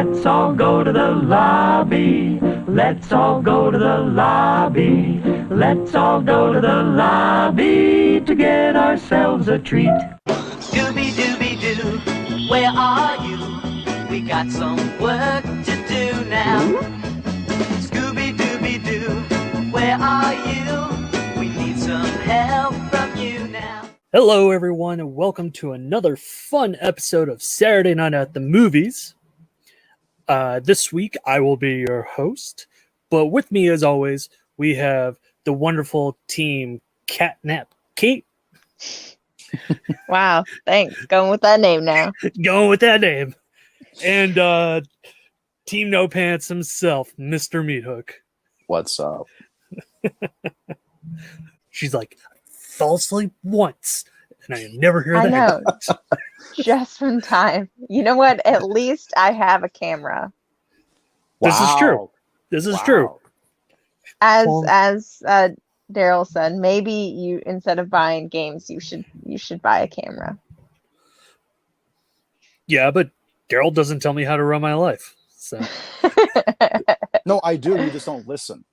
Let's all go to the lobby. Let's all go to the lobby. Let's all go to the lobby to get ourselves a treat. Scooby-Dooby-Doo, where are you? We got some work to do now. Scooby-Dooby-Doo, where are you? We need some help from you now. Hello everyone and welcome to another fun episode of Saturday Night at the Movies. This week I will be your host, but with me as always we have the wonderful team Catnap Cayt. Wow, thanks. Going with that name now. Going with that name. And Team No Pants himself, Mr. Meathook. What's up? She's like, I fell asleep once and I never hear I that. know. Just from time. You know what? At least I have a camera. This is true. This is true. As Daryl said, maybe you, instead of buying games, you should buy a camera. Yeah, but Daryl doesn't tell me how to run my life. So No, I do. You just don't listen.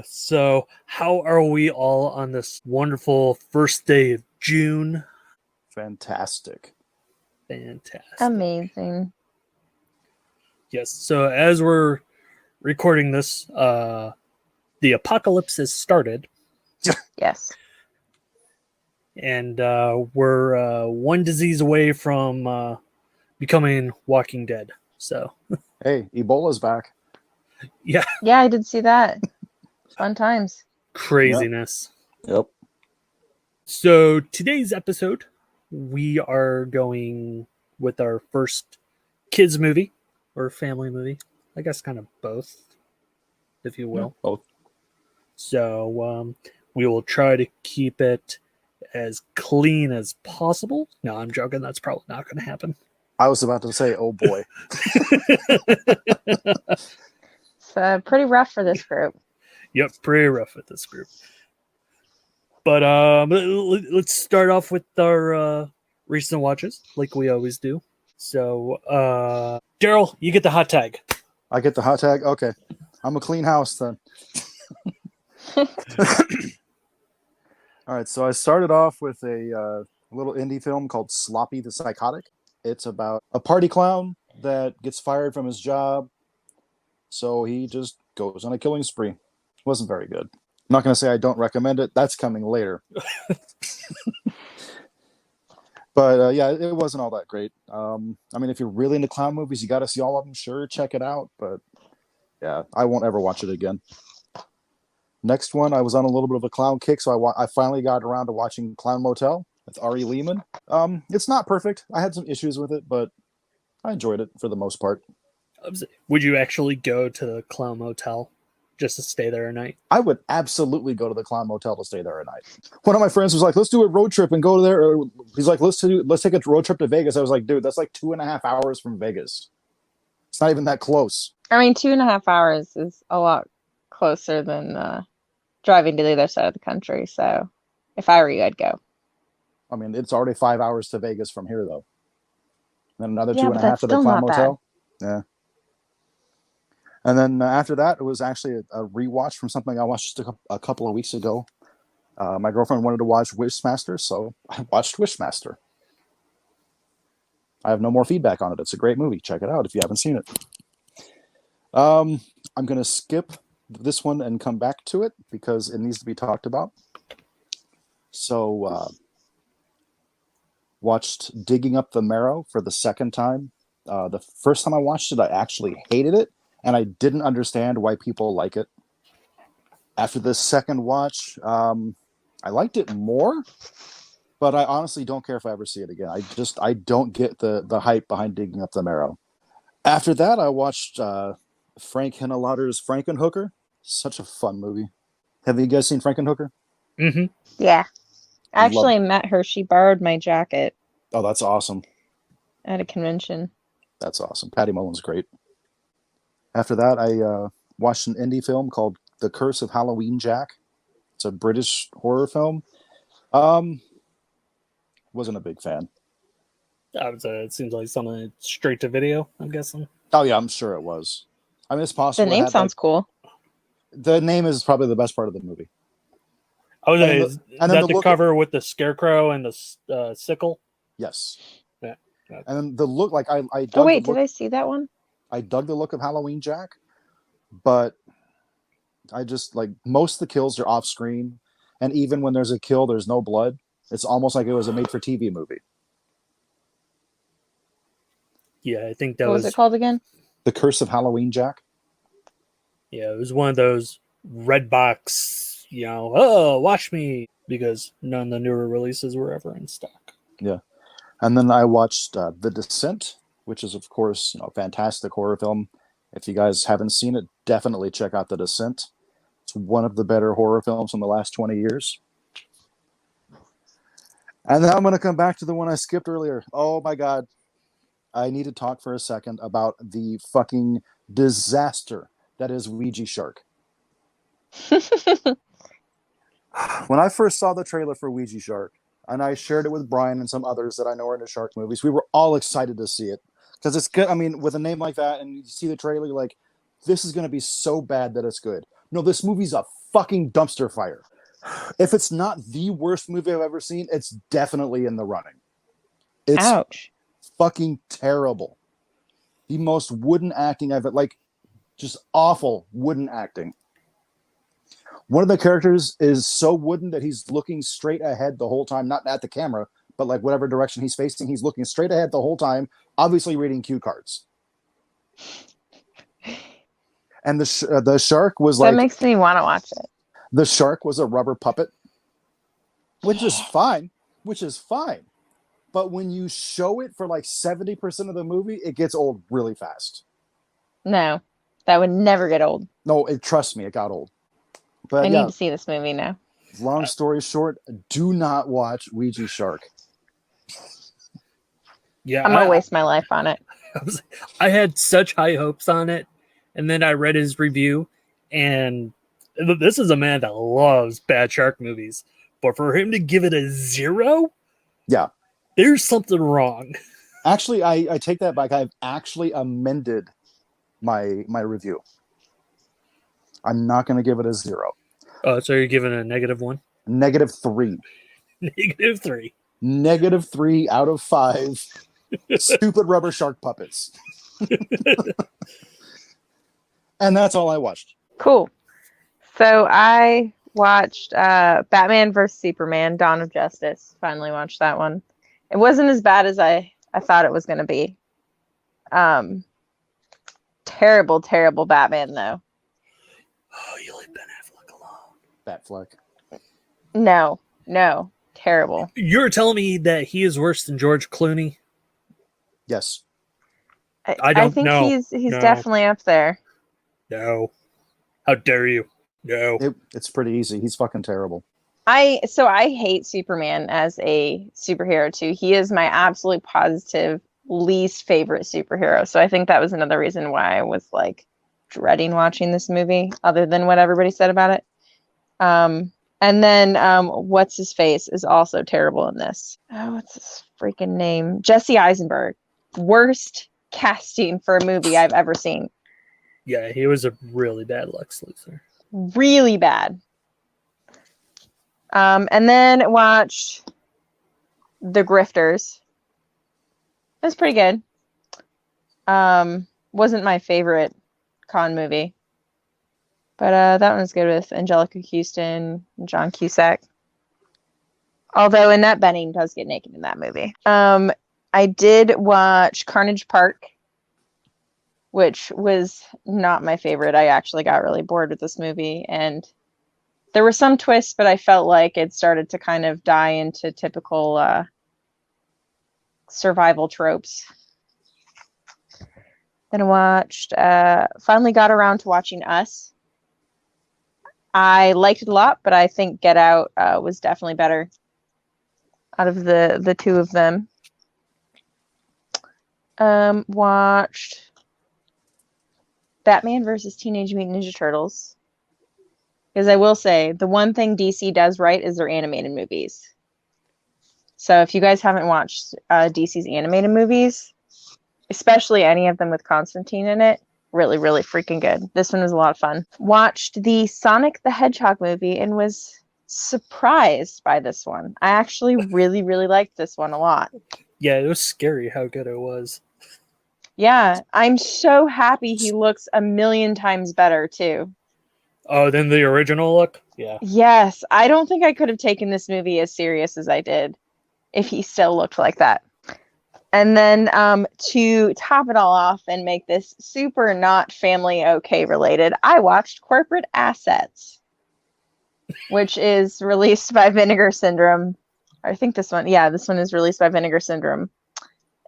So how are we all on this wonderful first day of June? Fantastic. Amazing. Yes, so as we're recording this, the apocalypse has started. Yes. And we're one disease away from becoming Walking Dead. So Hey, Ebola's back. yeah, Yeah, I did see that. Fun times. craziness. Yep. So today's episode, we are going with our first kids movie or family movie. I guess kind of both, if you will. Both. So we will try to keep it as clean as possible. No, I'm joking. That's probably not going to happen. I was about to say, oh boy. It's pretty rough for this group. Yep, pretty rough with this group. But let's start off with our recent watches, like we always do. So, Daryl, you get the hot tag. I get the hot tag? Okay. I'm a clean house then. All right, so I started off with a little indie film called Sloppy the Psychotic. It's about a party clown that gets fired from his job, so he just goes on a killing spree. Wasn't very good. I'm not going to say I don't recommend it. That's coming later. But yeah, it wasn't all that great. I mean, if you're really into clown movies, you got to see all of them. Sure, check it out. But yeah, I won't ever watch it again. Next one, I was on a little bit of a clown kick, so I finally got around to watching Clown Motel with Ari Lehman. It's not perfect. I had some issues with it, but I enjoyed it for the most part. Would you actually go to the Clown Motel just to stay there a night? I would absolutely go to the Clown Motel to stay there a night. One of my friends was like, let's do a road trip and go there. He's like, let's take a road trip to Vegas. I was like, dude, that's like 2.5 hours from Vegas. It's not even that close. I mean, 2.5 hours is a lot closer than driving to the other side of the country. So if I were you, I'd go. I mean, it's already 5 hours to Vegas from here, though. And then another Yeah, 2.5 to the still Clown not bad. Motel. Yeah. And then after that, it was actually a rewatch from something I watched a couple of weeks ago. My girlfriend wanted to watch Wishmaster, so I watched Wishmaster. I have no more feedback on it. It's a great movie. Check it out if you haven't seen it. I'm going to skip this one and come back to it because it needs to be talked about. So, watched Digging Up the Marrow for the second time. The first time I watched it, I actually hated it, and I didn't understand why people like it. After the second watch, I liked it more, but I honestly don't care if I ever see it again. I don't get the hype behind Digging Up the Marrow. After that, I watched Frank Henenlotter's Frankenhooker. Such a fun movie. Have you guys seen Frankenhooker? Mm-hmm. Yeah. I actually met her. She borrowed my jacket Oh, that's awesome. at a convention. That's awesome. Patty Mullen's great. After that, I watched an indie film called The Curse of Halloween Jack. It's a British horror film. Wasn't a big fan. I would say it seems like something straight to video, I'm guessing. Oh yeah, I'm sure it was. I mean, it's The possible. name sounds cool. The name is probably the best part of the movie. I would say, And is then that the the look- cover with the scarecrow and the sickle? Yes. Yeah. And then the look, like I dug Oh wait, the look, did I see that one? I dug the look of Halloween Jack, but I just like most of the kills are off screen, and even when there's a kill, there's no blood. It's almost like it was a made-for-TV movie. Yeah, I think that What was it called again? The Curse of Halloween Jack. Yeah, it was one of those red box, oh, watch me, because none of the newer releases were ever in stock. Yeah. And then I watched The Descent, which is, of course, a fantastic horror film. If you guys haven't seen it, definitely check out The Descent. It's one of the better horror films from the last 20 years. And then I'm going to come back to the one I skipped earlier. Oh my God. I need to talk for a second about the fucking disaster that is Ouija Shark. When I first saw the trailer for Ouija Shark, and I shared it with Bryan and some others that I know are into shark movies, we were all excited to see it. Because it's good. I mean, with a name like that, and you see the trailer, you're like, this is going to be so bad that it's good. No, this movie's a fucking dumpster fire. If it's not the worst movie I've ever seen, it's definitely in the running. It's Ouch. fucking terrible. The most wooden acting I've like, just awful wooden acting. One of the characters is so wooden that he's looking straight ahead the whole time, not at the camera, but like whatever direction he's facing, he's looking straight ahead the whole time, obviously reading cue cards. And the shark was That like, makes me want to watch it. the shark was a rubber puppet, which is fine. But when you show it for like 70% of the movie, it gets old really fast. No, that would never get old. No, trust me, it got old. But I yeah, need to see this movie now. long story short, do not watch Ouija Shark. Yeah, I'm gonna waste my life on it. I had such high hopes on it, and then I read his review, and this is a man that loves bad shark movies, but for him to give it a 0, Yeah. there's something wrong. Actually, I take that back. I've actually amended my review. I'm not going to give it a 0. So you're giving it a -1? -3. -3. -3 out of 5. Stupid rubber shark puppets. And that's all I watched. Cool. So I watched Batman vs Superman: Dawn of Justice. Finally watched that one. It wasn't as bad as I thought it was going to be. Terrible Batman though. Oh, you leave Ben Affleck alone. Batfleck. No, terrible. You're telling me that he is worse than George Clooney? Yes. I don't think know. he's No. definitely up there. No. How dare you? No. It's pretty easy. He's fucking terrible. I hate Superman as a superhero too. He is my absolute positive least favorite superhero. So I think that was another reason why I was like dreading watching this movie, other than what everybody said about it. And then what's his face is also terrible in this. Oh, what's his freaking name? Jesse Eisenberg. Worst casting for a movie I've ever seen. Yeah, he was a really bad Lex Luthor. Really bad. And then watched The Grifters. It was pretty good. Wasn't my favorite con movie. But that one was good with Angelica Houston and John Cusack. Although Annette Bening does get naked in that movie. I did watch Carnage Park, which was not my favorite. I actually got really bored with this movie. And there were some twists, but I felt like it started to kind of die into typical survival tropes. Then I watched, finally got around to watching Us. I liked it a lot, but I think Get Out was definitely better out of the two of them. Watched Batman versus Teenage Mutant Ninja Turtles. Because I will say, the one thing DC does right is their animated movies. So if you guys haven't watched DC's animated movies, especially any of them with Constantine in it, really, really freaking good. This one was a lot of fun. Watched the Sonic the Hedgehog movie and was surprised by this one. I actually really, really liked this one a lot. Yeah, it was scary how good it was. Yeah, I'm so happy he looks a million times better too. Oh, then the original look? Yeah. Yes, I don't think I could have taken this movie as serious as I did if he still looked like that. And then to top it all off and make this super not family okay related, I watched Corporate Assets, which is released by Vinegar Syndrome. I think this one is released by Vinegar Syndrome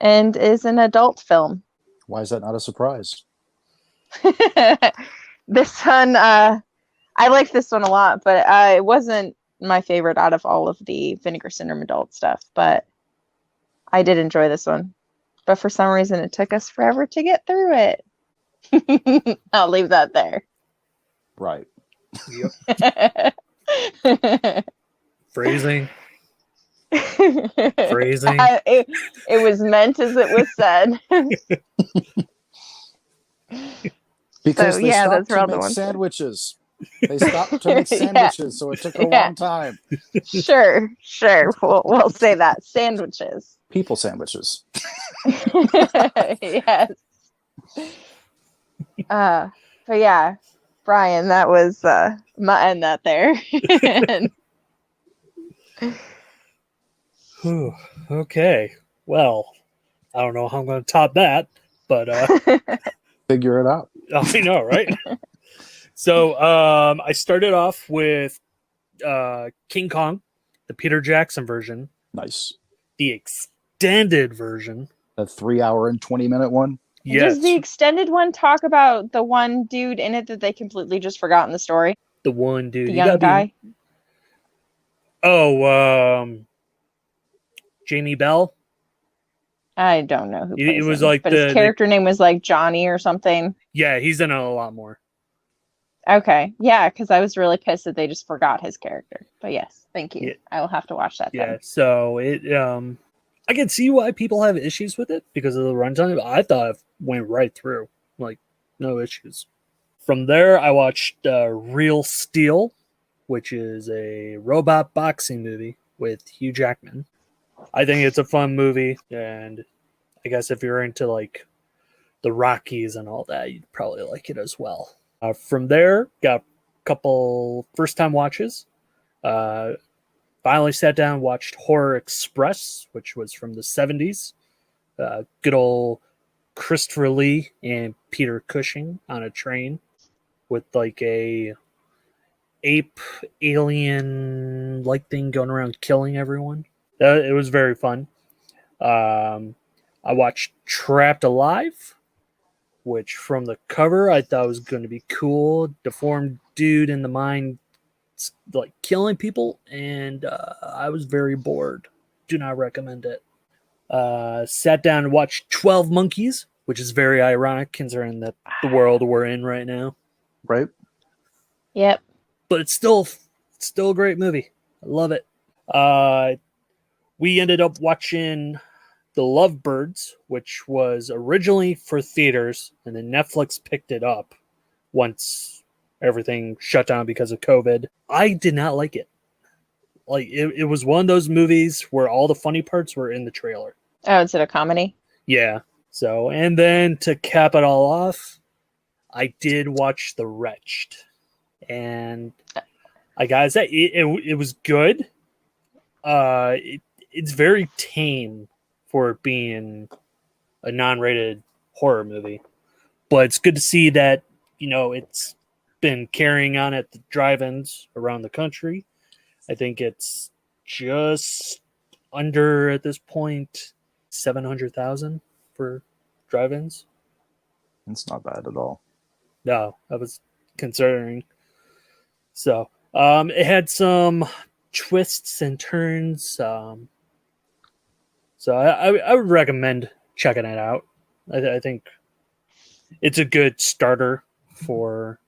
and is an adult film. Why is that not a surprise? This one, I liked this one a lot, but it wasn't my favorite out of all of the Vinegar Syndrome adult stuff, but I did enjoy this one. But for some reason, it took us forever to get through it. I'll leave that there. Right. Yep. Phrasing. Phrasing. It was meant as it was said. Because So, they yeah, stopped those were all to the make ones. sandwiches. They stopped to make sandwiches, so it took a long time. Sure. We'll say that. Sandwiches. People sandwiches. Yes. But yeah, Bryan, that was my end that there. Whew. Okay. Well, I don't know how I'm going to top that, but Figure it out. I know, right? So I started off with King Kong, the Peter Jackson version, Nice. the extended version. That 3 hour and 20-minute one. Yes, Does the extended one talk about the one dude in it that they completely just forgot in the story? the one dude. The You young gotta guy? Jamie Bell. I don't know who It plays was him, like but the his character name was like Johnny or something. Yeah, he's in it a lot more. Okay. Yeah, because I was really pissed that they just forgot his character. But yes, thank you. Yeah. I will have to watch that Yeah, then. so it I can see why people have issues with it because of the runtime. I thought it went right through, like no issues. From there, I watched Real Steel, which is a robot boxing movie with Hugh Jackman. I think it's a fun movie, and I guess if you're into like the Rockies and all that, you'd probably like it as well. From there, got a couple first-time watches. Finally sat down and watched Horror Express, which was from the 70s. Good old Christopher Lee and Peter Cushing on a train with like a ape alien like thing going around killing everyone. It was very fun. I watched Trapped Alive, which from the cover I thought was going to be cool. Deformed dude in the mine like killing people, and I was very bored. Do not recommend it. Sat down and watched 12 Monkeys, which is very ironic considering that the world we're in right now. Right? Yep. But it's still a great movie. I love it. We ended up watching The Lovebirds, which was originally for theaters, and then Netflix picked it up once everything shut down because of COVID. I did not like it. Like it was one of those movies where all the funny parts were in the trailer. Oh, is it a comedy? Yeah. So, and then to cap it all off, I did watch The Wretched, and I gotta say it was good. It's very tame for it being a non-rated horror movie, but it's good to see that it's been carrying on at the drive-ins around the country. I think it's just under at this point 700,000 for drive-ins. It's not bad at all. No, I was considering. So it had some twists and turns. So I would recommend checking it out. I think it's a good starter for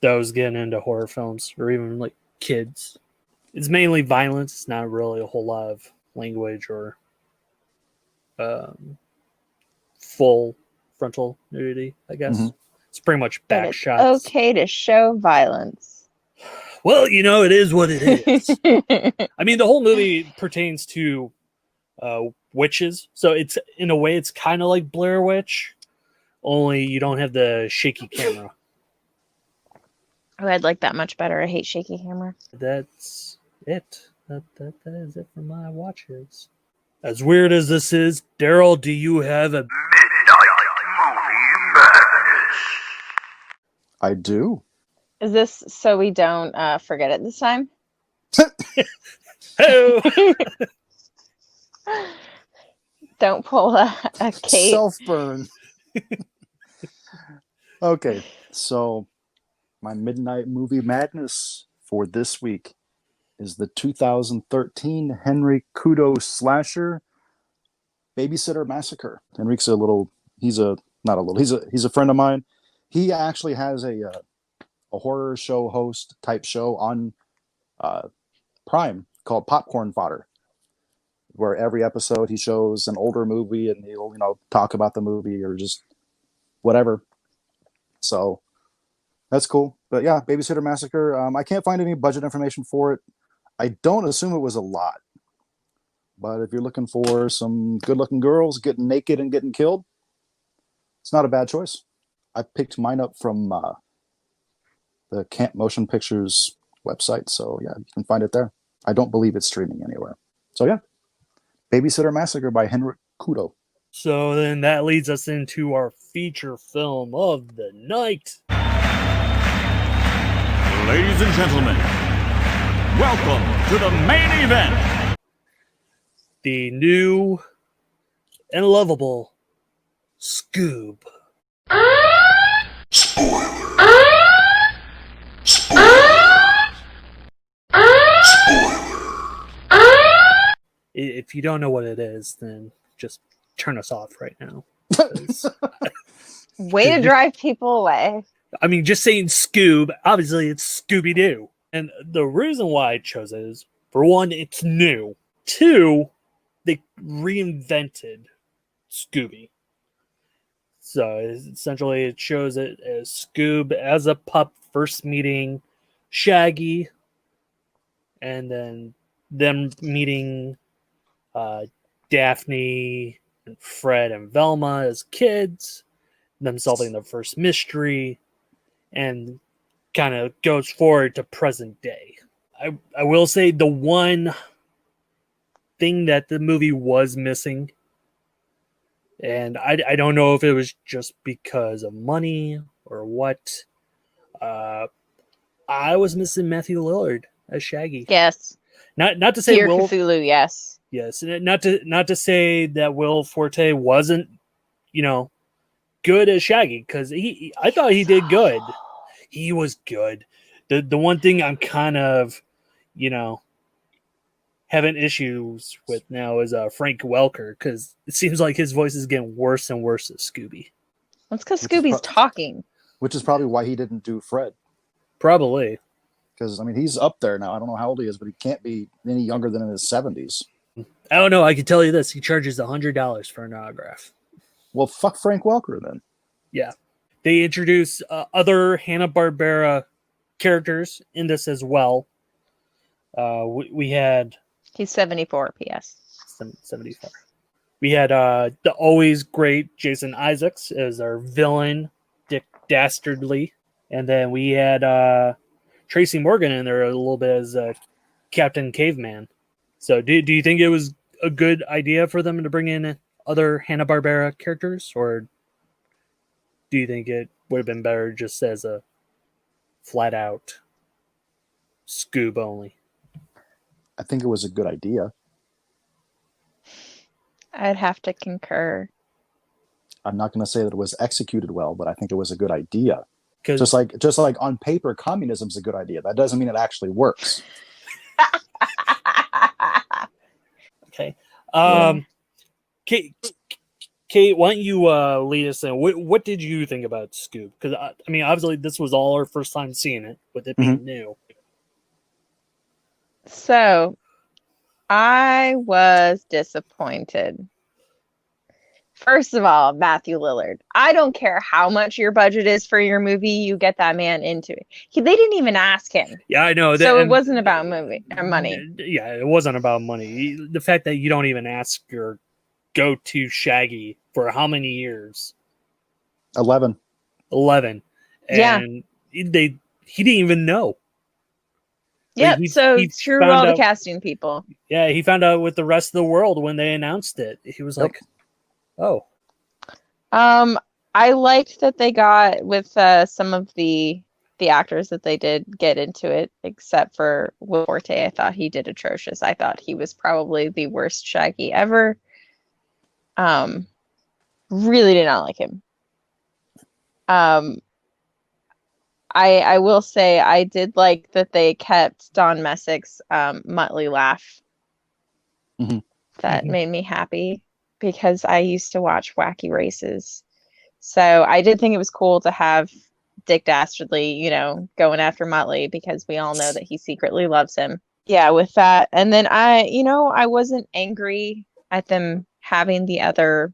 those getting into horror films or even like kids. It's mainly violence. It's not really a whole lot of language or full frontal nudity, I guess. Mhm. It's pretty much But back it's shots. okay to show violence. Well, it is what it is. I mean, the whole movie pertains to witches, so it's in a way it's kind of like Blair Witch, only you don't have the shaky camera. Oh, I'd like that much better. I hate shaky camera. That's it. That is it for my watches. As weird as this is, Daryl, do you have a? I do. Is this so we don't forget it this time? Hey! Don't pull a Cayt. Self burn. Okay, so my midnight movie madness for this week is the 2013 Henry Kudo slasher Babysitter Massacre. Henry's he's a friend of mine. He actually has a horror show host type show on Prime called Popcorn Fodder, where every episode he shows an older movie and he'll talk about the movie or just whatever. So that's cool. But yeah, Babysitter Massacre. I can't find any budget information for it. I don't assume it was a lot. But if you're looking for some good-looking girls getting naked and getting killed, it's not a bad choice. I picked mine up from the Cayt Motion Pictures website. So yeah, you can find it there. I don't believe it's streaming anywhere. So yeah, Babysitter Massacre by Henry Kudo. So then that leads us into our feature film of the night. Ladies and gentlemen, welcome to the main event. The new and lovable Scoob. If you don't know what it is, then just turn us off right now. Way to drive people away. I mean, just saying Scoob, obviously it's Scooby-Doo. And the reason why I chose it is, for one, it's new. Two, they reinvented Scooby. So essentially it shows it as Scoob as a pup first meeting Shaggy, and then them meeting Daphne and Fred and Velma as kids, them solving their first mystery, and kind of goes forward to present day. I will say the one thing that the movie was missing, and I don't know if it was just because of money or what, I was missing Matthew Lillard as Shaggy. Yes. Not to say Dear Will, Cthulhu, yes. yes, and not to say that Will Forte wasn't, good as Shaggy, because I thought he did good. He was good. The one thing I'm kind of, having issues with now is Frank Welker, because it seems like his voice is getting worse and worse as Scooby. That's because Which is Scooby's talking. Which is probably why he didn't do Fred. Probably. Because, he's up there now. I don't know how old he is, but he can't be any younger than in his 70s. I don't know. I can tell you this. He charges $100 for an autograph. Well, fuck Frank Welker then. Yeah. They introduce other Hanna-Barbera characters in this as well. We had... He's 74, P.S. 74. We had the always great Jason Isaacs as our villain, Dick Dastardly. And then we had Tracy Morgan in there a little bit as Captain Caveman. So do you think it was a good idea for them to bring in other Hanna-Barbera characters? Or do you think it would have been better just as a flat-out Scoob only? I think it was a good idea. I'd have to concur. I'm not going to say that it was executed well, but I think it was a good idea. 'Cause- Just like on paper, communism's a good idea. That doesn't mean it actually works. Okay. Yeah. Cayt, why don't you lead us in? What did you think about Scoob? Because obviously this was all our first time seeing it, with it being new. So I was disappointed. First of all, Matthew Lillard. I don't care how much your budget is for your movie, you get that man into it. They didn't even ask him. Yeah, I know. So it and- wasn't about movie or money. Yeah, it wasn't about money. The fact that you don't even ask your go-to Shaggy for how many years? 11. 11. Yeah. And he didn't even know. Yeah, he- so he screw found all the out- casting people. Yeah, he found out with the rest of the world when they announced it. He was Yep. like, "Oh, I liked that they got with some of the actors that they did get into it, except for Will Forte. I thought he did atrocious. I thought he was probably the worst Shaggy ever. Really did not like him. I will say I did like that they kept Don Messick's Muttley laugh. Mhm. That Mhm. made me happy because I used to watch Wacky Races. So I did think it was cool to have Dick Dastardly, going after Muttley because we all know that he secretly loves him. Yeah, with that. And then I wasn't angry at them having the other,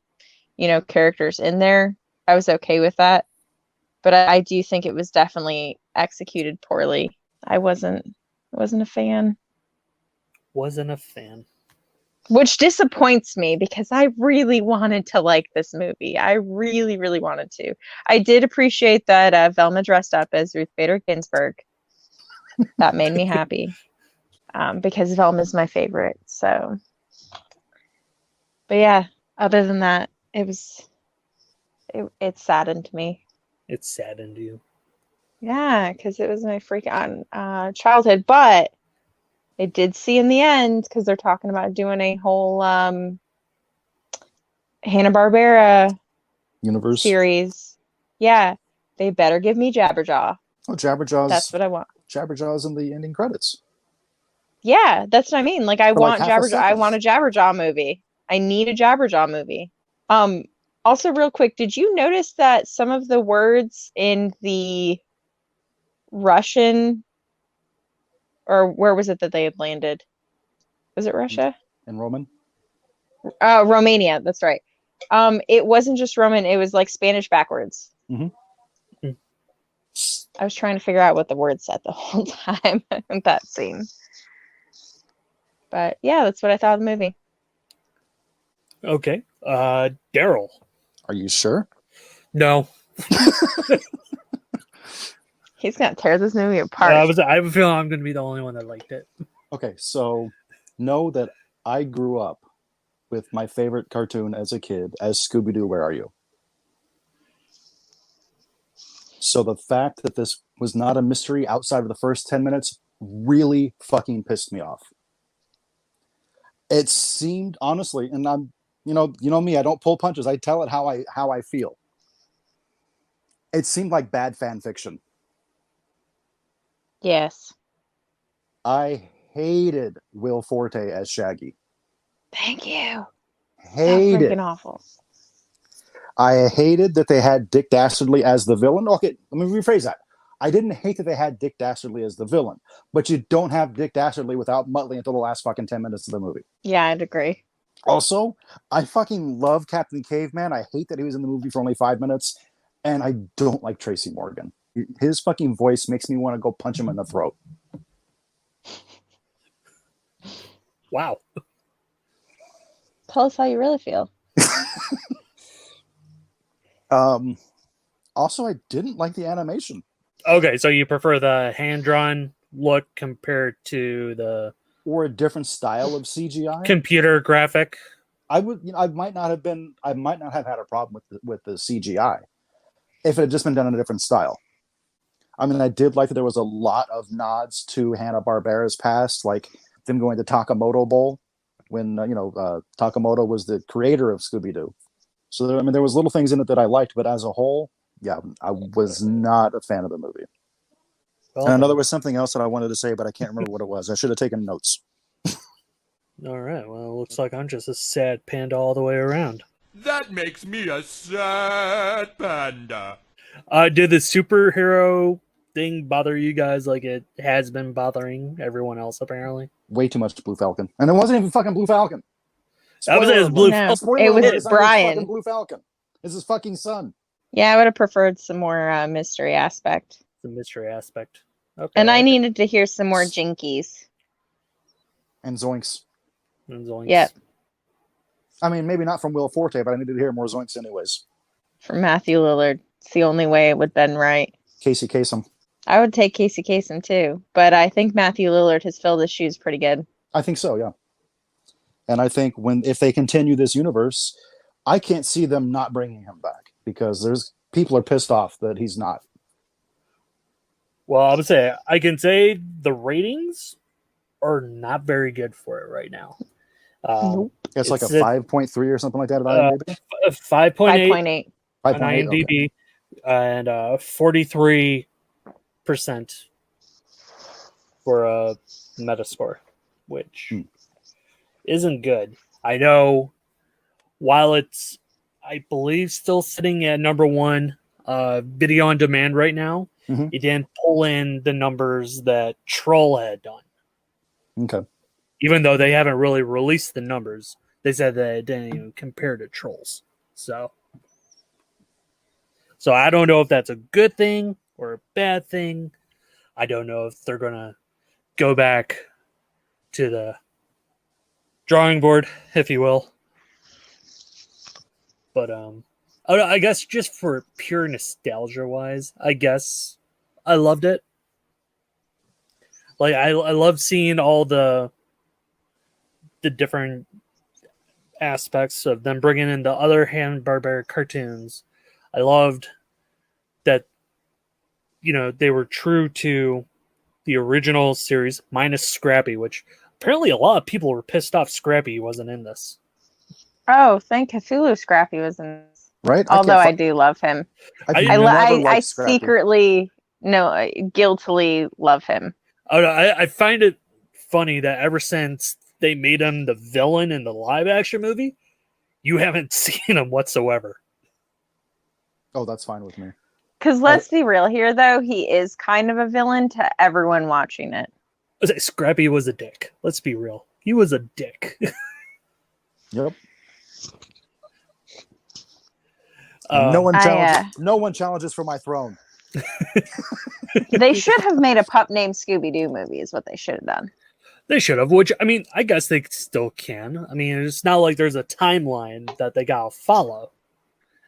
characters in there. I was okay with that. But I do think it was definitely executed poorly. I wasn't a fan. wasn't a fan." Which disappoints me because I really wanted to like this movie. I really, really wanted to. I did appreciate that Velma dressed up as Ruth Bader Ginsburg. That made me happy because Velma's my favorite. So, but yeah, other than that, it saddened me. It saddened you. Yeah, because it was my freaking childhood. But I did see in the end because they're talking about doing a whole Hanna-Barbera Universe. series. Yeah, they better give me Jabberjaw. Oh, Jabberjaw's. That's what I want. Jabberjaw's in the ending credits. Yeah, that's what I mean. Like I For want like half a Jabberjaw. I second. want a Jabberjaw movie. I need a Jabberjaw movie. Also real quick, did you notice that some of the words in the Russian, or where was it that they had landed? Was it Russia? In Roman. Romania, that's right. It wasn't just Roman, it was like Spanish backwards. Mhm. I was trying to figure out what the word said the whole time in that scene. But yeah, that's what I thought of the movie. Okay. Daryl. Are you sure? No. He's gonna tear this movie apart. I have a feeling I'm going to be the only one that liked it. Okay, so know that I grew up with my favorite cartoon as a kid as Scooby-Doo, Where Are You? So the fact that this was not a mystery outside of the first 10 minutes really fucking pissed me off. It seemed, honestly, and I'm, you know me, I don't pull punches. I tell it how I feel. It seemed like bad fan fiction. Yes. I hated Will Forte as Shaggy. Thank you. Hated. So freaking awful. I hated that they had Dick Dastardly as the villain. Okay, let me rephrase that. I didn't hate that they had Dick Dastardly as the villain, but you don't have Dick Dastardly without Muttley until the last fucking 10 minutes of the movie. Yeah, I'd agree. Also, I fucking love Captain Caveman. I hate that he was in the movie for only 5 minutes, and I don't like Tracy Morgan. His fucking voice makes me want to go punch him in the throat. Wow. Tell us how you really feel. Also, I didn't like the animation. Okay, so you prefer the hand-drawn look compared to the Or a different style of CGI. computer graphic? I might not have had a problem with the CGI if it had just been done in a different style. I mean, I did like that there was a lot of nods to Hanna-Barbera's past, like them going to Takamoto Bowl when Takamoto was the creator of Scooby-Doo. So there was little things in it that I liked, but as a whole, yeah, I was not a fan of the movie. Well, And I know there was something else that I wanted to say, but I can't remember what it was. I should have taken notes. all right. Well, it looks like I'm just a sad panda all the way around. That makes me a sad panda. Did the thing bother you guys like it has been bothering everyone else, apparently? Way too much Blue Falcon. And it wasn't even fucking Blue Falcon. I was saying it's Blue No, Falcon. Spoiler it was alert, it's not even Bryan. fucking Blue Falcon. It's his fucking son. Yeah, I would have preferred some more mystery aspect. The mystery aspect. Okay. And I needed to hear some more jinkies. And Zoinks. And Zoinks. Yep. I mean, maybe not from Will Forte, but I needed to hear more Zoinks anyways. From Matthew Lillard. It's the only way it would have been right. Casey Kasem. I would take Casey Kasem too, but I think Matthew Lillard has filled his shoes pretty good. I think so, yeah. And I think if they continue this universe, I can't see them not bringing him back because people are pissed off that he's not. Well, I can say the ratings are not very good for it right now. Nope. It's like a 5.3 or something like that at IMDb. 5.8 5.8. on IMDb, and 43% for a Metascore, which isn't good. I know, while it's, I believe, still sitting at number one video on demand right now, it didn't pull in the numbers that Troll had done. Okay. Even though they haven't really released the numbers, they said that it didn't even compare to Trolls. So I don't know if that's a good thing or a bad thing. I don't know if they're going to go back to the drawing board, if you will. But I guess just for pure nostalgia-wise, I guess I loved it. Like, I love seeing all the different aspects of them bringing in the other Hanna-Barbera cartoons. I loved that, they were true to the original series, minus Scrappy, which apparently a lot of people were pissed off Scrappy wasn't in this. Oh, thank Cthulhu Scrappy was in this. Right? Although I do love him. I secretly, guiltily love him. Oh, no, I find it funny that ever since they made him the villain in the live-action movie, you haven't seen him whatsoever. Oh, that's fine with me. Because let's be real here, though, he is kind of a villain to everyone watching it. Scrappy was a dick. Let's be real. He was a dick. Yep. No one challenges for my throne. They should have made a pup named Scooby-Doo movie is what they should have done. They should have, which, I mean, I guess they still can. I mean, it's not like there's a timeline that they gotta follow.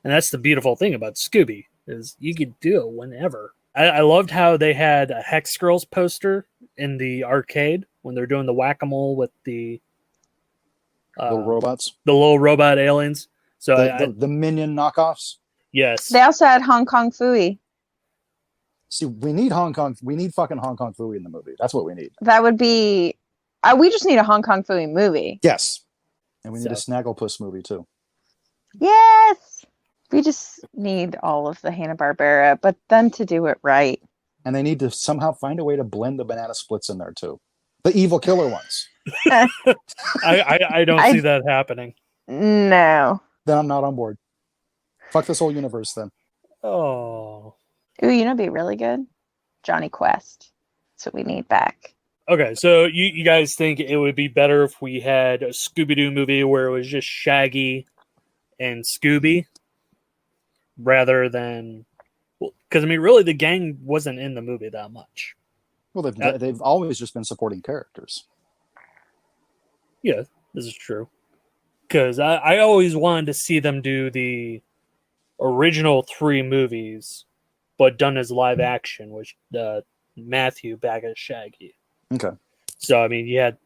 And that's the beautiful thing about Scooby, is you could do it whenever. I loved how they had a Hex Girls poster in the arcade when they're doing the whack-a-mole with the little robots. The little robot aliens. So the Minion knockoffs. Yes. They also had Hong Kong Phooey. See, we need Hong Kong. We need fucking Hong Kong Phooey in the movie. That's what we need. That would be... we just need a Hong Kong Phooey movie. Yes. And we need a Snagglepuss movie, too. Yes! We just need all of the Hanna-Barbera, but them to do it right. And they need to somehow find a way to blend the banana splits in there, too. The evil killer ones. I don't see that happening. No. Then I'm not on board. Fuck this whole universe, then. Oh. Ooh, it'd be really good? Johnny Quest. That's what we need back. Okay, so you guys think it would be better if we had a Scooby-Doo movie where it was just Shaggy and Scooby rather than... Because, I mean, really, the gang wasn't in the movie that much. Well, they've always just been supporting characters. Yeah, this is true. Because I always wanted to see them do the original 3 movies, but done as live action, which Matthew back as Shaggy. Okay. So, I mean, you had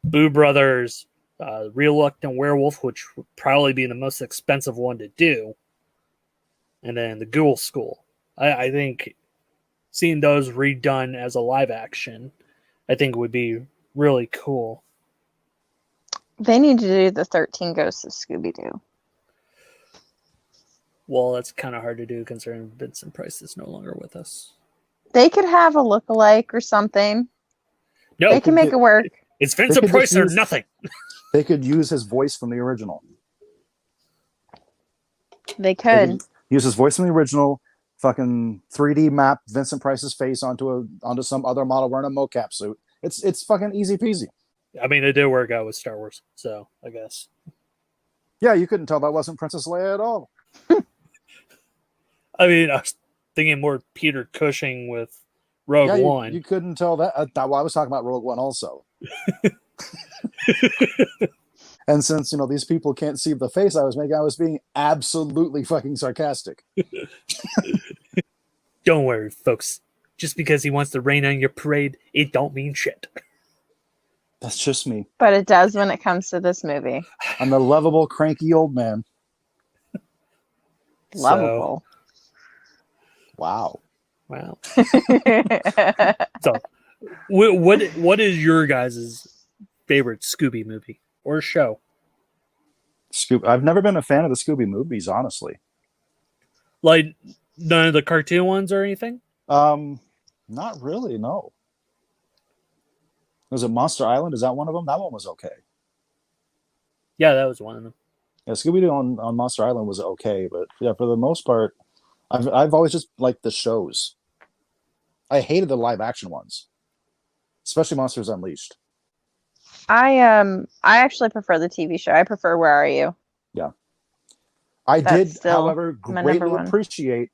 Boo Brothers, Reluctant Werewolf, which would probably be the most expensive one to do, and then the Ghoul School. I think seeing those redone as a live action, I think would be really cool. They need to do the 13 Ghosts of Scooby-Doo. Well, that's kind of hard to do considering Vincent Price is no longer with us. They could have a look-alike or something. No, they can make it work. It's Vincent Price or nothing. They could use his voice from the original. They could. Use his voice from the original, fucking 3D map Vincent Price's face onto some other model wearing a mocap suit. It's fucking easy peasy. I mean, it did work out with Star Wars, so I guess. Yeah, you couldn't tell that wasn't Princess Leia at all. I mean, I was thinking more Peter Cushing with Rogue One. You couldn't tell that. I was talking about Rogue One also. And since, these people can't see the face I was making, I was being absolutely fucking sarcastic. Don't worry, folks. Just because he wants to rain on your parade, it don't mean shit. That's just me. But it does when it comes to this movie. I'm a lovable, cranky old man. Lovable. Wow. So, what is your guys' favorite Scooby movie or show? I've never been a fan of the Scooby movies, honestly. Like none of the cartoon ones or anything? Not really, no. Was it Monster Island? Is that one of them? That one was okay. Yeah, that was one of them. Yeah, Scooby-Doo on Monster Island was okay, but yeah, for the most part, I've always just liked the shows. I hated the live action ones, especially Monsters Unleashed. I actually prefer the TV show. I prefer Where Are You? Yeah. I That's did, however, greatly appreciate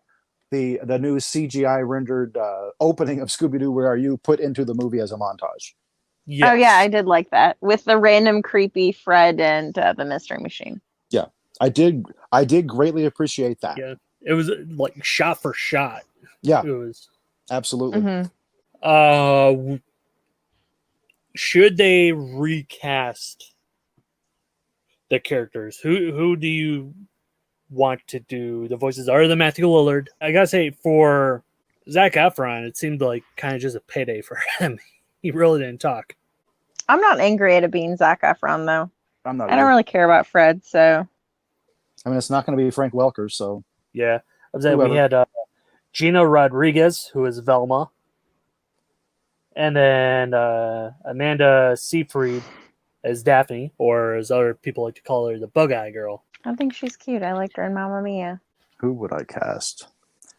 the new CGI rendered opening of Scooby-Doo Where Are You put into the movie as a montage. Yes. Oh yeah, I did like that with the random creepy Fred and the Mystery Machine. Yeah, I did greatly appreciate that. Yeah, it was like shot for shot. Yeah, it was absolutely. Mm-hmm. Should they recast the characters? Who do you want to do the voices? Other than Matthew Lillard, I gotta say for Zac Efron, it seemed like kind of just a payday for him. He really didn't talk. I'm not angry at it being Zac Efron though. I'm not. I don't really care about Fred, so. I mean, it's not going to be Frank Welker, so. Yeah, I was saying we had Gina Rodriguez, who is Velma, and then Amanda Seyfried as Daphne, or as other people like to call her, the Bug-Eye Girl. I think she's cute. I liked her in Mamma Mia. Who would I cast?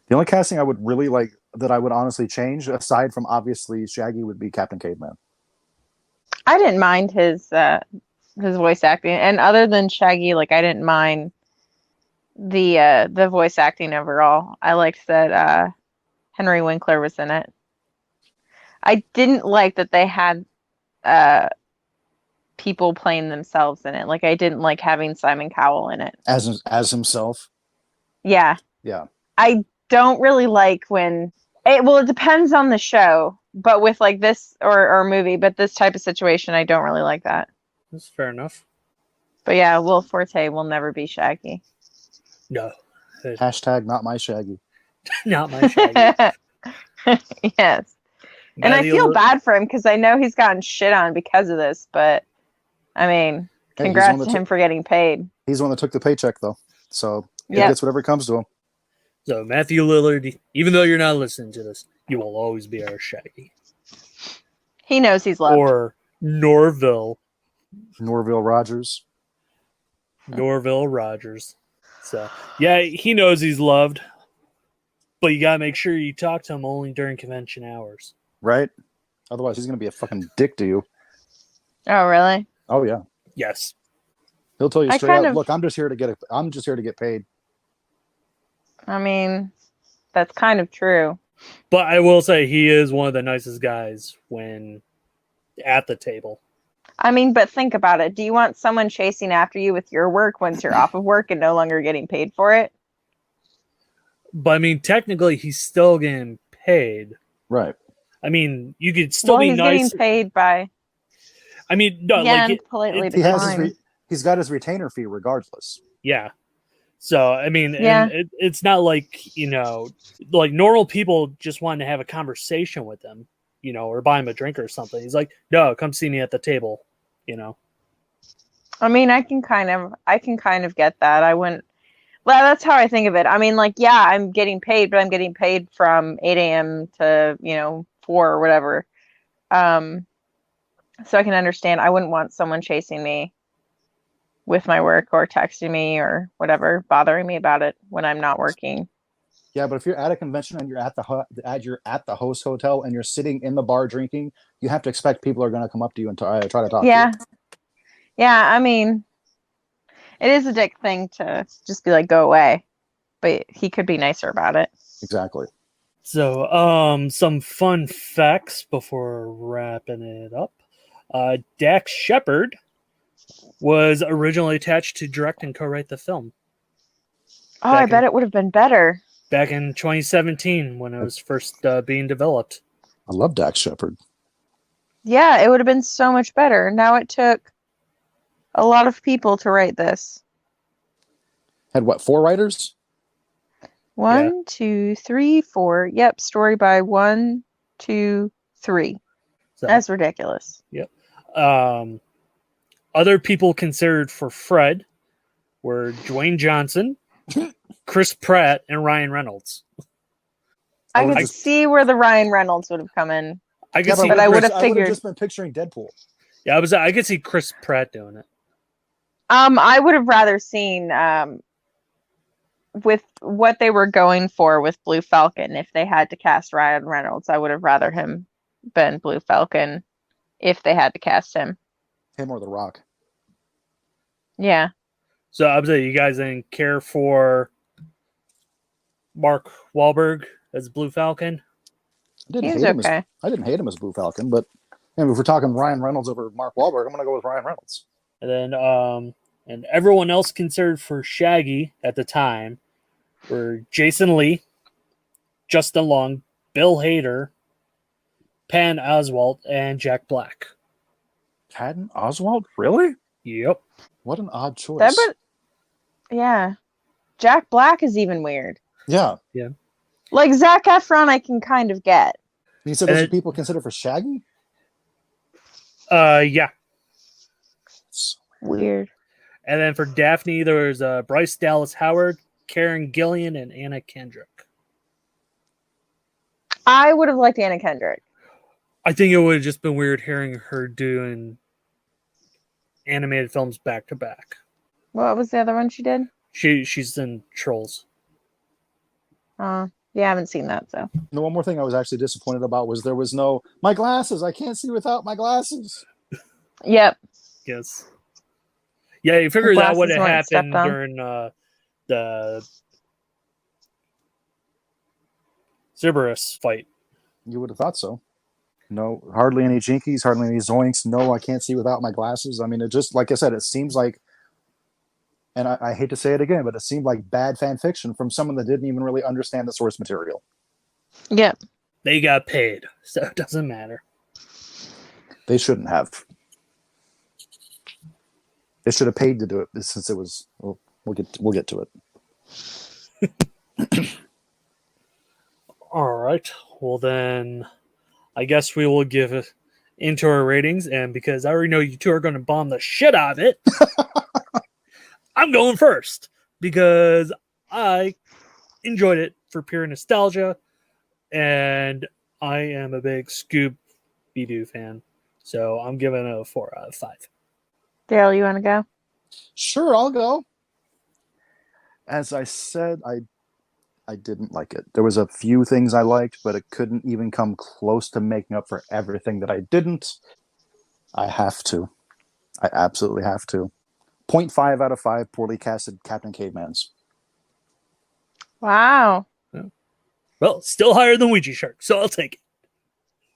The only casting I would really like, that I would honestly change, aside from obviously Shaggy, would be Captain Caveman. I didn't mind his voice acting, and other than Shaggy, like I didn't mind the voice acting overall. I liked that Henry Winkler was in it. I didn't like that they had people playing themselves in it. Like I didn't like having Simon Cowell in it as himself. Yeah. I don't really like when it depends on the show, but with like this or movie, but this type of situation, I don't really like that. That's fair enough. But yeah, Will Forte will never be Shaggy. No. Hashtag not my Shaggy. Not my Shaggy. Yes. And I feel bad for him because I know he's gotten shit on because of this, but I mean, congrats to him for getting paid. He's the one that took the paycheck though. So he gets whatever comes to him. So Matthew Lillard, even though you're not listening to this, you will always be our Shaggy. He knows he's loved. Or Norville Rogers. Norville Rogers. So yeah, he knows he's loved, but you gotta make sure you talk to him only during convention hours. Right? Otherwise he's gonna be a fucking dick to you. Oh really? Oh yeah. Yes. He'll tell you straight up, look, I'm just here to get paid. I mean, that's kind of true. But I will say he is one of the nicest guys when at the table. I mean, but think about it. Do you want someone chasing after you with your work once you're off of work and no longer getting paid for it? But I mean, technically, he's still getting paid. Right. I mean, you could still be nice. He's getting paid by. I mean, no, politely he's got his retainer fee regardless. Yeah. So, I mean, it's not like, like normal people just want to have a conversation with him, or buy him a drink or something. He's like, no, come see me at the table, I mean, I can kind of get that. I wouldn't. Well, that's how I think of it. I mean, like, yeah, I'm getting paid, but I'm getting paid from 8 a.m. to, 4 or whatever. So I can understand. I wouldn't want someone chasing me with my work or texting me or whatever, bothering me about it when I'm not working. Yeah, but if you're at a convention and you're at the host hotel and you're sitting in the bar drinking, you have to expect people are going to come up to you and try to talk to Yeah. you. Yeah, I mean, it is a dick thing to just be like, go away. But he could be nicer about it. Exactly. So, some fun facts before wrapping it up. Dax Shepard was originally attached to direct and co-write the film Oh, I bet it would have been better. back in 2017 when it was first being developed. I love Dax Shepard. Yeah, it would have been so much better. Now it took a lot of people to write this. Had what, 4 writers? 1, 2, 3, 4. Yep, story by 1, 2, 3. So, That's ridiculous. other people considered for Fred were Dwayne Johnson, Chris Pratt, and Ryan Reynolds. I could see where the Ryan Reynolds would have come in. I could see, but I would have I would figured. have just been picturing Deadpool. Yeah, I could see Chris Pratt doing it. I would have rather seen with what they were going for with Blue Falcon. If they had to cast Ryan Reynolds, I would have rather him been Blue Falcon. If they had to cast him, Him or The Rock. yeah. So I was saying, you guys didn't care for Mark Wahlberg as Blue Falcon? I He was okay. I didn't hate him as Blue Falcon, but if we're talking Ryan Reynolds over Mark Wahlberg, I'm going to go with Ryan Reynolds. And then, and everyone else considered for Shaggy at the time were Jason Lee, Justin Long, Bill Hader, Patton Oswalt, and Jack Black. Patton Oswalt? Really? Yep. What an odd choice. Yeah. Jack Black is even weird. Yeah. Like Zac Efron, I can kind of get. You said those are people considered for Shaggy? Yeah. Weird. And then for Daphne, there was Bryce Dallas Howard, Karen Gillian, and Anna Kendrick. I would have liked Anna Kendrick. I think it would have just been weird hearing her doing animated films back to back. What was the other one she did? She's in Trolls. Yeah, I haven't seen that, so. No, one more thing I was actually disappointed about was there was no, my glasses, I can't see without my glasses. Yep. Yes. Yeah, you figure that would have glasses weren't happened stepped on. during the Cerberus fight. You would have thought so. No, hardly any jinkies, hardly any zoinks. No, I can't see without my glasses. I mean, it just, like I said, it seems like, and I hate to say it again, but it seemed like bad fan fiction from someone that didn't even really understand the source material. Yep. They got paid, so it doesn't matter. They shouldn't have. They should have paid to do it since it was. We'll get to it. All right. Well, then I guess we will give it into our ratings. And because I already know you two are going to bomb the shit out of it, I'm going first because I enjoyed it for pure nostalgia. And I am a big Scoob-Doo fan. So I'm giving it a 4 out of 5. Daryl, you want to go? Sure, I'll go. As I said, I didn't like it. There was a few things I liked, but it couldn't even come close to making up for everything that I didn't. I have to. I absolutely have to. 0.5 out of 5 poorly casted Captain Cavemans. Wow. Well, still higher than Ouija Shark, so I'll take it.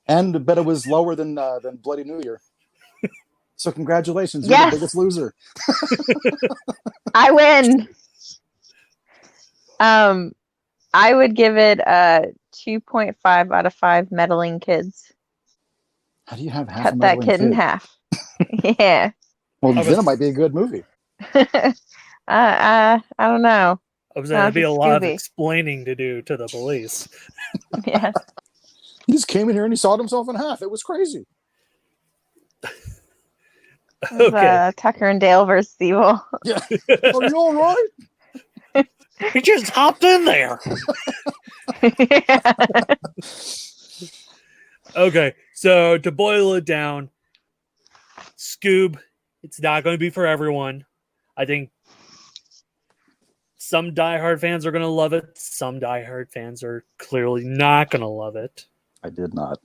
And I bet it was lower than Bloody New Year. So congratulations, Yes. You're the biggest loser. I win. I would give it a 2.5 out of 5 meddling kids. How do you have half Cut a that meddling kid in half. Yeah. Well, then it might be a good movie. I don't know. I was going to be a lot of Scooby. explaining to do to the police. Yeah. He just came in here and he sawed himself in half. It was crazy. It was, Okay. Tucker and Dale versus Evil. Yeah. Are you all right? He just hopped in there. Okay, so to boil it down, Scoob, it's not going to be for everyone. I think Some diehard fans are going to love it. Some diehard fans are clearly not going to love it. I did not.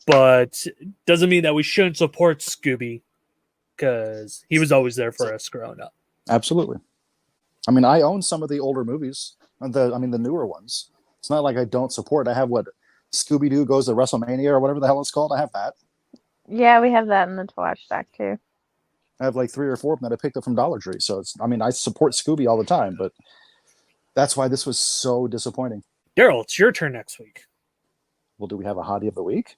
But doesn't mean that we shouldn't support Scooby, because he was always there for us growing up. Absolutely. I mean, I own some of the older movies, the newer ones. It's not like I don't support. I have what Scooby-Doo Goes to WrestleMania or whatever the hell it's called. I have that. Yeah, we have that in the to watch stack too. I have like 3 or 4 of them that I picked up from Dollar Tree. So I support Scooby all the time, but that's why this was so disappointing. Daryl, it's your turn next week. Well, do we have a hottie of the week?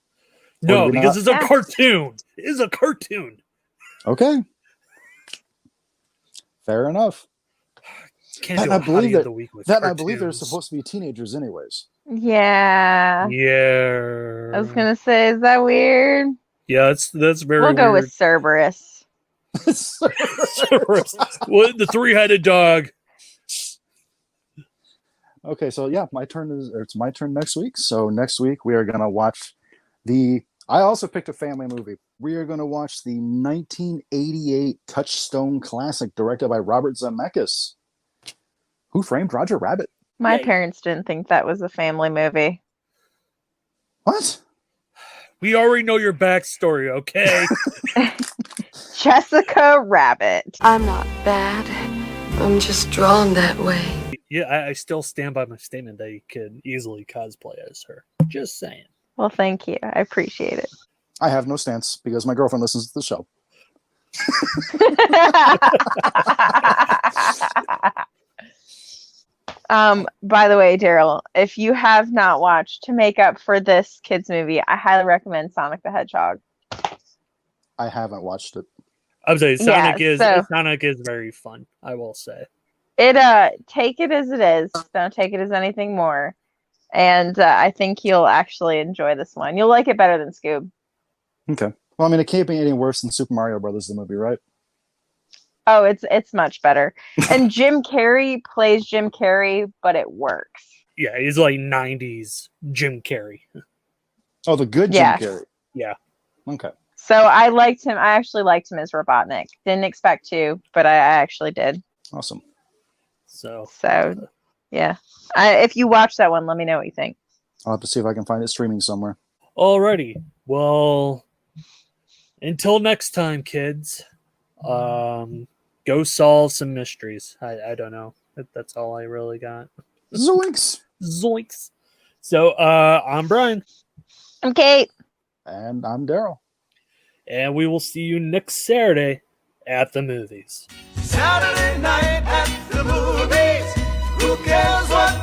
No, because it's a cartoon. It is a cartoon. Okay. Fair enough. Can't do a hottie of the week with I believe they're cartoons. supposed to be teenagers anyways. Yeah. Yeah. I was gonna say, is that weird? Yeah, that's very We'll go weird. with Cerberus. What, the 3-headed dog? Okay, so yeah, it's my turn next week. So next week we are gonna watch I also picked a family movie. We are gonna watch the 1988 Touchstone classic directed by Robert Zemeckis. Who Framed Roger Rabbit? My Yay. parents didn't think that was a family movie. What? We already know your backstory, okay? Jessica Rabbit. I'm not bad. I'm just drawn that way. Yeah, I still stand by my statement that you could easily cosplay as her. Just saying. Well, thank you. I appreciate it. I have no stance because my girlfriend listens to the show. By the way, Daryl, if you have not watched to make up for this kids movie, I highly recommend Sonic the Hedgehog. I haven't watched it. I'm saying Sonic Yeah, Sonic is very fun, I will say. Take it as it is. Don't take it as anything more. And I think you'll actually enjoy this one. You'll like it better than Scoob. Okay. Well, I mean, it can't be any worse than Super Mario Brothers, the movie, right? Oh, it's much better. And Jim Carrey plays Jim Carrey, but it works. Yeah, he's like 90s Jim Carrey. Oh, the good Yeah. Jim Carrey. Yeah. Okay. So I liked him. I actually liked him as Robotnik. Didn't expect to, but I actually did. Awesome. So Yeah. If you watch that one, let me know what you think. I'll have to see if I can find it streaming somewhere. alrighty. Well, until next time, kids. Go solve some mysteries. I don't know. That's all I really got. Zoinks! Zoinks. So I'm Bryan. I'm Cayt. And I'm Daryl. And we will see you next Saturday at the movies. Saturday night at the movies. Who cares what